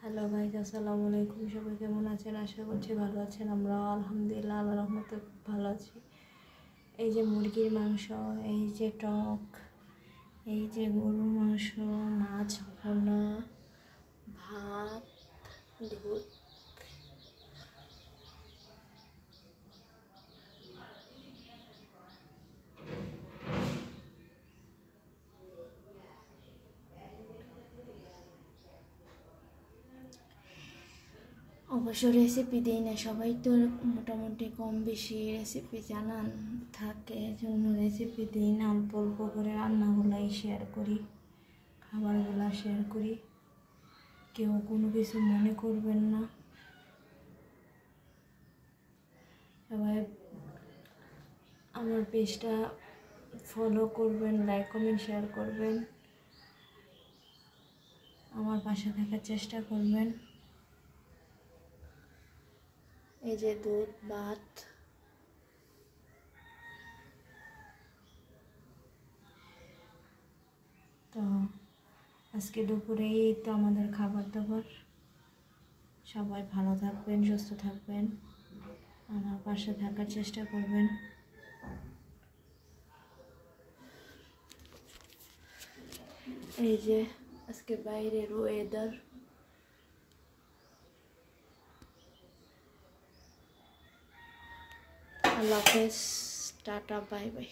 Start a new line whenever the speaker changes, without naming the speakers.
Hello guys, আসসালামু আলাইকুম। সবাই কেমন আছেন? আশা করছি ভালো আছেন। আমরা আলহামদুলিল্লাহ আল্লাহর রহমতে ভালো আছি। এই যে মুরগির মাংস, এই যে টক, এই যে গরুর মাংস, মাছ ভুনা, ভাত, দুধ। অবশ্য রেসিপি দিই না, সবাই তো মোটামুটি কম বেশি রেসিপি জানান থাকে, এজন্য রেসিপি দিই না। অল্প অল্প করে রান্নাগুলাই শেয়ার করি, খাবারগুলো শেয়ার করি। কেউ কোনো কিছু মনে করবেন না। সবাই আমার পেজটা ফলো করবেন, লাইক কমেন্ট শেয়ার করবেন, আমার পাশে থাকার চেষ্টা করবেন। এই যে দুধ, ভাত, তো আজকে দুপুরে এই তো আমাদের খাবার দাবার। সবাই ভালো থাকবেন, সুস্থ থাকবেন, আমার পাশে থাকার চেষ্টা করবেন। এই যে আজকে বাইরের ওয়েদার। আল্লাহ হাফেজ, টাটা, বাই বাই।